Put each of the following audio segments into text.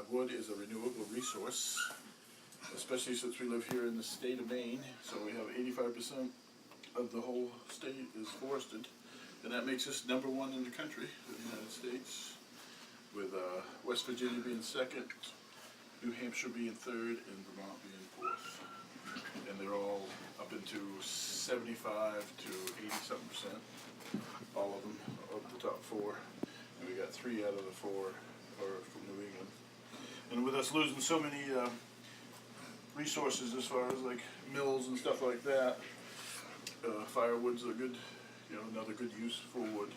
wood is a renewable resource, especially since we live here in the state of Maine. So we have 85% of the whole state is forested, and that makes us number one in the country, the United States, with West Virginia being second, New Hampshire being third, and Vermont being fourth. And they're all up into 75 to 80-something%, all of them of the top four. And we got 3 out of the 4 are from New England. And with us losing so many resources as far as like mills and stuff like that, firewood's a good, another good use for wood.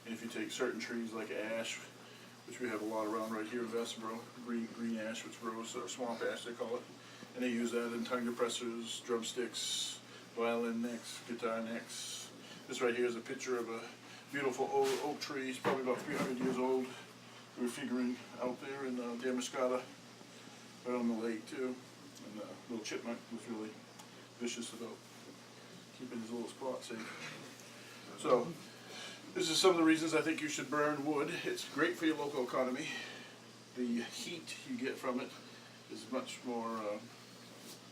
And if you take certain trees like ash, which we have a lot around right here in Vassalboro, green ash, which grows, or swamp ash they call it, and they use that in tongue depressors, drumsticks, violin necks, guitar necks. This right here is a picture of a beautiful oak tree. It's probably about 300 years old. We were figuring out there in Damascata, right on the lake too. And little chipmunk was really vicious about keeping his little spot safe. So, this is some of the reasons I think you should burn wood. It's great for your local economy. The heat you get from it is much more,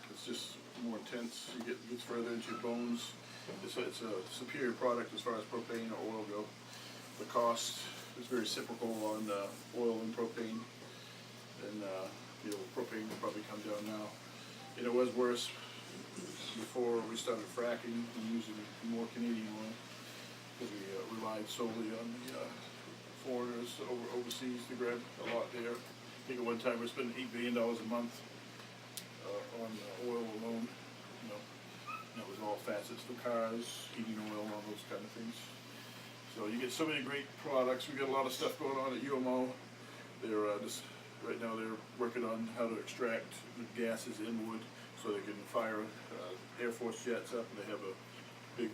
it's just more intense. You gets further into your bones. It's a superior product as far as propane or oil go. The cost is very cyclical on oil and propane. And propane will probably come down now. It was worse before we started fracking and using more Canadian oil, because we relied solely on the foreigners overseas to grab a lot there. I think at one time we were spending $8 billion a month on oil alone. And that was all facets for cars, heating oil, all those kind of things. So you get so many great products. We got a lot of stuff going on at UMO. They're right now they're working on how to extract the gases in wood so they can fire Air Force jets up. And they have a big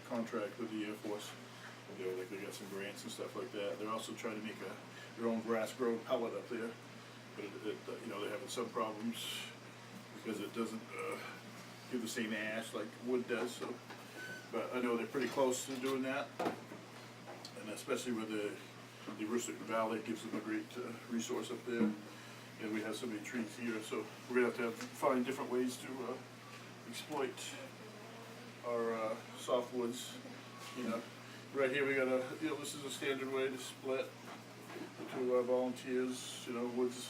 contract with the Air Force. They got some grants and stuff like that. They're also trying to make their own grass-grown pellet up there, but they're having some problems because it doesn't give the same ash like wood does. So, but I know they're pretty close to doing that, and especially with the Aroostook Valley gives them a great resource up there, and we have so many trees here. So we're gonna have to find different ways to exploit our softwoods. Right here we got this is a standard way to split to our volunteers. Wood's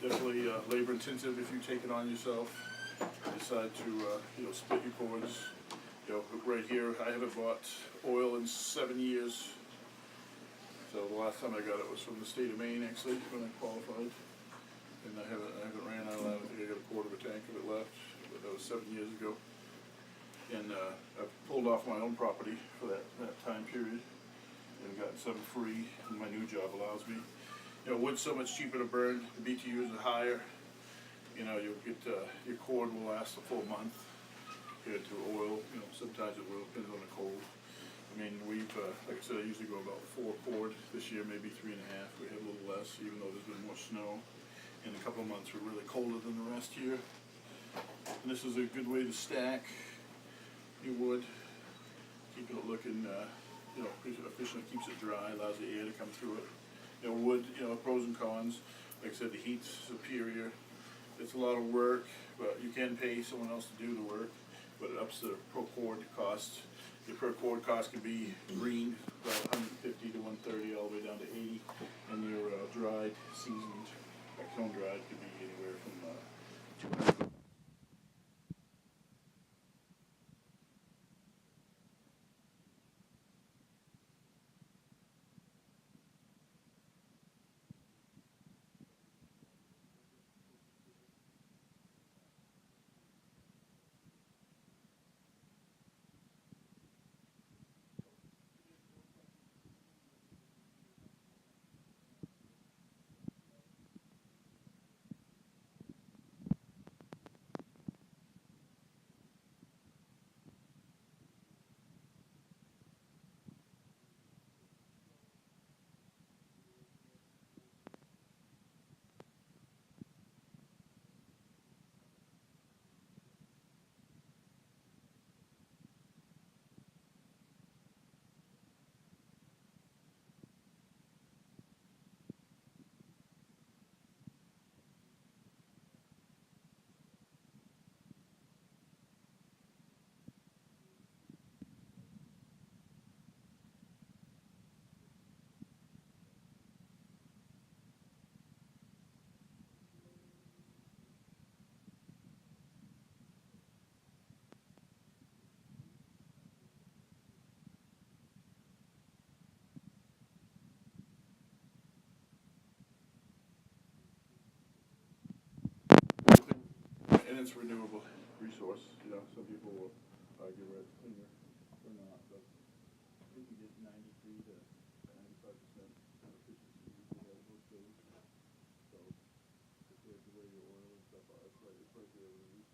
definitely labor intensive if you take it on yourself. Decide to split your cords. Right here I haven't bought oil in 7 years. So the last time I got it was from the state of Maine, actually, when I qualified. And I haven't ran out of that. I think I got a quarter of a tank of it left, but that was 7 years ago. And I've pulled off my own property for that time period and gotten some free, and my new job allows me. Wood's so much cheaper to burn, the BTUs are higher. You'll get, your cord will last a full month compared to oil. Sometimes it will, depends on the cold. I mean, we've, like I said, I usually go about 4 cord. This year, maybe 3.5. We had a little less, even though there's been more snow. And a couple of months were really colder than the rest here. And this is a good way to stack your wood, keep it looking, efficient, keeps it dry, allows the air to come through it. Wood, pros and cons. Like I said, the heat's superior. It's a lot of work, but you can pay someone else to do the work, but it ups the per cord cost. Your per cord cost can be green, about 150 to 130, all the way down to 80, and your dried, seasoned, like cone dried, could be anywhere from 200. And it's a renewable resource, you know, some people will argue whether it's cleaner or not, but I think you get 93 to 95% efficiency available days. So compared to where your oil and stuff are, it's right there with the